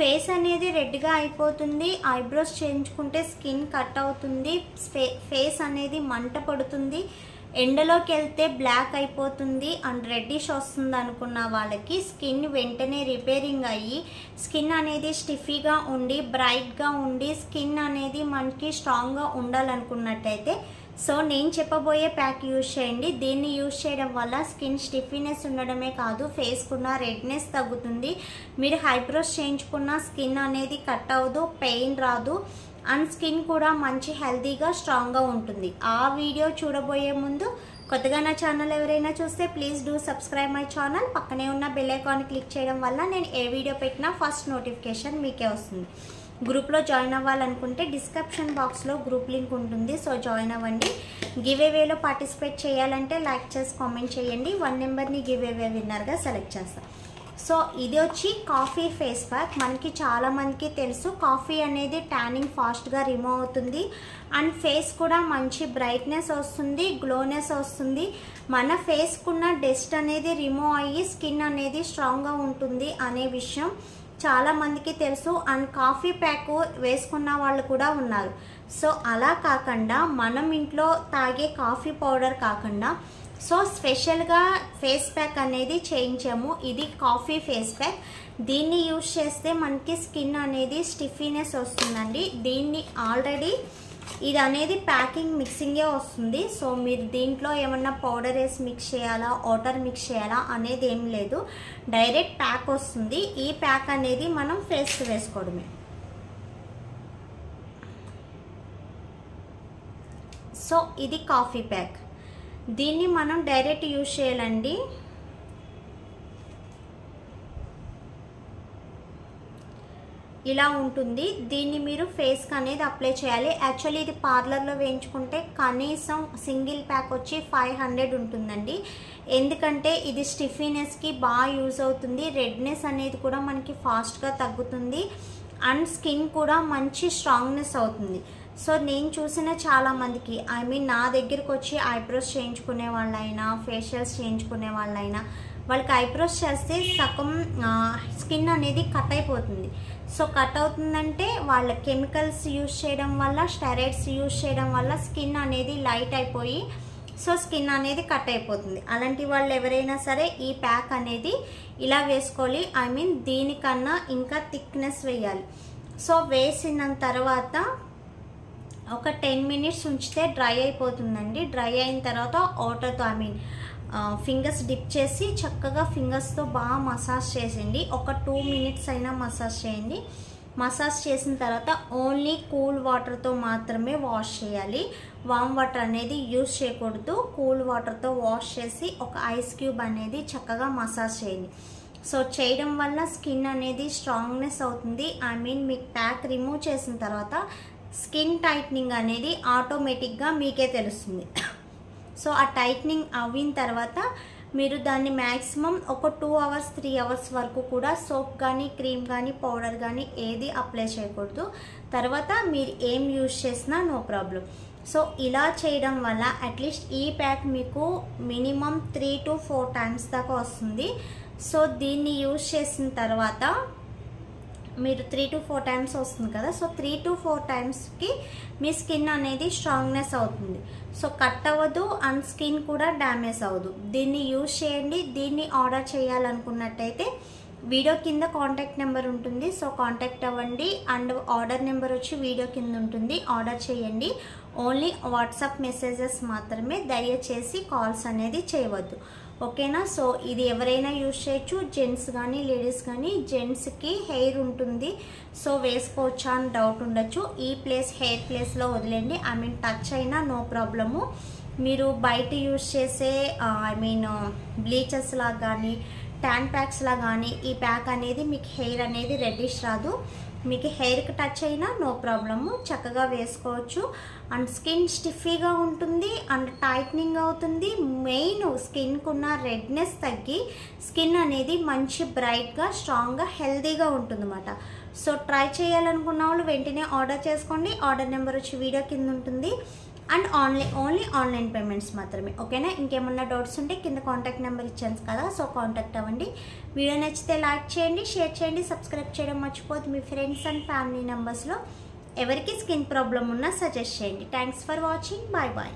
Face అనేది రెడ్గా అయిపోతుంది, ఐబ్రోస్ చేయించుకుంటే స్కిన్ కట్ అవుతుంది, ఫేస్ అనేది మంట పడుతుంది, ఎండలోకి వెళ్తే బ్లాక్ అయిపోతుంది అండ్ రెడ్డిష్ వస్తుంది అనుకున్న వాళ్ళకి స్కిన్ వెంటనే రిపేరింగ్ అయ్యి స్కిన్ అనేది స్టిఫీగా ఉండి బ్రైట్గా ఉండి స్కిన్ అనేది మనకి స్ట్రాంగ్గా ఉండాలనుకున్నట్టయితే సో నేను చెప్పబోయే ప్యాక్ యూజ్ చేయండి. దీన్ని యూజ్ చేయడం వల్ల స్కిన్ స్టిఫీనెస్ ఉండడమే కాదు, ఫేస్కున్న రెడ్నెస్ తగ్గుతుంది. మీరు ఐబ్రోస్ చేయించుకున్న స్కిన్ అనేది కట్ అవ్వదు, పెయిన్ రాదు అండ్ స్కిన్ కూడా మంచి హెల్తీగా స్ట్రాంగ్గా ఉంటుంది. ఆ వీడియో చూడబోయే ముందు కొత్తగా నా ఛానల్ ఎవరైనా చూస్తే please do subscribe my channel. పక్కనే ఉన్న బెల్ ఐకాన్ క్లిక్ చేయడం వల్ల నేను ఏ వీడియో పెట్టినా ఫస్ట్ నోటిఫికేషన్ మీకే వస్తుంది. గ్రూప్లో జాయిన్ అవ్వాలనుకుంటే డిస్క్రిప్షన్ బాక్స్లో గ్రూప్ లింక్ ఉంటుంది, సో జాయిన్ అవ్వండి. గివ్ అవేలో పార్టిసిపేట్ చేయాలంటే లైక్ చేసి కామెంట్ చేయండి. 1 నెంబర్ని గివ్ అవే విన్నర్గా సెలెక్ట్ చేస్తాను. సో ఇది వచ్చి కాఫీ ఫేస్ ప్యాక్. మనకి చాలామందికి తెలుసు కాఫీ అనేది ట్యానింగ్ ఫాస్ట్గా రిమూవ్ అవుతుంది అండ్ ఫేస్ కూడా మంచి బ్రైట్నెస్ వస్తుంది, గ్లోనెస్ వస్తుంది. మన ఫేస్కున్న డస్ట్ అనేది రిమూవ్ అయ్యి స్కిన్ అనేది స్ట్రాంగ్గా ఉంటుంది అనే విషయం చాలా మందికి తెలుసు అండ్ కాఫీ ప్యాక్ వేసుకున్న వాళ్ళు కూడా ఉన్నారు. సో అలా కాకుండా మనం ఇంట్లో తాగే కాఫీ పౌడర్ కాకుండా సో స్పెషల్గా ఫేస్ ప్యాక్ అనేది చేయించాము. ఇది కాఫీ ఫేస్ ప్యాక్. దీన్ని యూజ్ చేస్తే మనకి స్కిన్ అనేది స్టిఫీనెస్ వస్తుందండి. దీన్ని ఆల్రెడీ ఇది అనేది ప్యాకింగ్ మిక్సింగే వస్తుంది. సో మీరు దీంట్లో ఏమన్నా పౌడర్ వేసి మిక్స్ చేయాలా, వాటర్ మిక్స్ చేయాలా అనేది ఏం లేదు, డైరెక్ట్ ప్యాక్ వస్తుంది. ఈ ప్యాక్ అనేది మనం ఫేస్కి వేసుకోవడమే. సో ఇది కాఫీ ప్యాక్. దీన్ని మనం డైరెక్ట్ యూజ్ చేయాలండి. ఇలా ఉంటుంది. దీన్ని మీరు ఫేస్కి అనేది అప్లై చేయాలి. యాక్చువల్లీ ఇది పార్లర్లో వేయించుకుంటే కనీసం సింగిల్ ప్యాక్ వచ్చి 500 ఉంటుందండి. ఎందుకంటే ఇది స్టిఫీనెస్కి బాగా యూజ్ అవుతుంది, రెడ్నెస్ అనేది కూడా మనకి ఫాస్ట్గా తగ్గుతుంది అండ్ స్కిన్ కూడా మంచి స్ట్రాంగ్నెస్ అవుతుంది. సో నేను చూసిన చాలామందికి నా దగ్గరికి వచ్చి ఐబ్రోస్ చేయించుకునే వాళ్ళైనా ఫేషియల్స్ చేయించుకునే వాళ్ళైనా వాళ్ళకి ఐబ్రోస్ చేస్తే సగం స్కిన్ అనేది కట్ అయిపోతుంది. సో కట్ అవుతుందంటే వాళ్ళ కెమికల్స్ యూజ్ చేయడం వల్ల, స్టెరాయిడ్స్ యూజ్ చేయడం వల్ల స్కిన్ అనేది లైట్ అయిపోయి సో స్కిన్ అనేది కట్ అయిపోతుంది. అలాంటి వాళ్ళు ఎవరైనా సరే ఈ ప్యాక్ అనేది ఇలా వేసుకోవాలి. దీనికన్నా ఇంకా థిక్నెస్ వేయాలి. సో వేసిన తర్వాత ఒక 10 మినిట్స్ ఉంచితే డ్రై అయిపోతుందండి. డ్రై అయిన తర్వాత వాటర్తో ఫింగర్స్ డిప్ చేసి చక్కగా ఫింగర్స్తో బాగా మసాజ్ చేసేయండి. ఒక 2 మినిట్స్ అయినా మసాజ్ చేయండి. మసాజ్ చేసిన తర్వాత ఓన్లీ కూల్ వాటర్తో మాత్రమే వాష్ చేయాలి. వామ్ వాటర్ అనేది యూజ్ చేయకూడదు. కూల్ వాటర్తో వాష్ చేసి ఒక ఐస్ క్యూబ్ అనేది చక్కగా మసాజ్ చేయండి. సో చేయడం వల్ల స్కిన్ అనేది స్ట్రాంగ్నెస్ అవుతుంది. మీకు ప్యాక్ రిమూవ్ చేసిన తర్వాత స్కిన్ టైట్నింగ్ అనేది ఆటోమేటిక్గా మీకే తెలుస్తుంది. సో ఆ టైట్నింగ్ అయిన తర్వాత మీరు దాన్ని మ్యాక్సిమం ఒక 2 అవర్స్ 3 అవర్స్ వరకు కూడా సోప్ కానీ క్రీమ్ కానీ పౌడర్ కానీ ఏది అప్లై చేయకూడదు. తర్వాత మీరు ఏం యూజ్ చేసినా నో ప్రాబ్లం. సో ఇలా చేయడం వల్ల అట్లీస్ట్ ఈ ప్యాక్ మీకు మినిమం 3 to 4 టైమ్స్ దాకా వస్తుంది. సో దీన్ని యూజ్ చేసిన తర్వాత మీరు 3 to 4 టైమ్స్ వస్తుంది కదా, సో 3 to 4 టైమ్స్కి మీ స్కిన్ అనేది స్ట్రాంగ్నెస్ అవుతుంది. సో కట్ అవ్వదు అండ్ స్కిన్ కూడా డ్యామేజ్ అవ్వదు. దీన్ని యూజ్ చేయండి. దీన్ని ఆర్డర్ చేయాలనుకున్నట్టయితే వీడియో కింద కాంటాక్ట్ నెంబర్ ఉంటుంది, సో కాంటాక్ట్ అవ్వండి అండ్ ఆర్డర్ నెంబర్ వచ్చి వీడియో కింద ఉంటుంది. ఆర్డర్ చేయండి. ఓన్లీ వాట్సాప్ మెసేజెస్ మాత్రమే, దయచేసి కాల్స్ అనేది చేయవద్దు. ఓకేనా? సో ఇది ఎవరైనా యూజ్ చేయొచ్చు, జెంట్స్ కానీ లేడీస్ కానీ. జెంట్స్కి హెయిర్ ఉంటుంది, సో వేసుకోవచ్చా అని డౌట్ ఉండొచ్చు. ఈ హెయిర్ ప్లేస్లో వదిలేండి. టచ్ అయినా నో ప్రాబ్లము. మీరు బయట యూజ్ చేసే బ్లీచర్స్ లాగా కానీ ట్యాన్ ప్యాక్స్ లా కానీ ఈ ప్యాక్ అనేది మీకు హెయిర్ అనేది రెడ్డిష్ రాదు. మీకు హెయిర్కి టచ్ అయినా నో ప్రాబ్లము, చక్కగా వేసుకోవచ్చు. అండ్ స్కిన్ స్టిఫీగా ఉంటుంది అండ్ టైట్నింగ్ అవుతుంది. మెయిన్ స్కిన్కున్న రెడ్నెస్ తగ్గి స్కిన్ అనేది మంచి బ్రైట్గా స్ట్రాంగ్గా హెల్తీగా ఉంటుందన్నమాట. సో ట్రై చేయాలనుకున్న వాళ్ళు వెంటనే ఆర్డర్ చేసుకోండి. ఆర్డర్ నెంబర్ వచ్చి వీడియో కింద ఉంటుంది. అండ్ ఓన్లీ ఆన్లైన్ పేమెంట్స్ మాత్రమే. ఓకేనా? ఇంకేమన్నా డౌట్స్ ఉంటే కింద కాంటాక్ట్ నెంబర్ ఇచ్చాను కదా, సో కాంటాక్ట్ అవ్వండి. వీడియో నచ్చితే లైక్ చేయండి, షేర్ చేయండి, సబ్స్క్రైబ్ చేయడం మర్చిపోద్దు. మీ ఫ్రెండ్స్ అండ్ ఫ్యామిలీ మెంబర్స్లో ఎవరికి స్కిన్ ప్రాబ్లం ఉన్నా సజెస్ట్ చేయండి. Thanks for watching. Bye bye.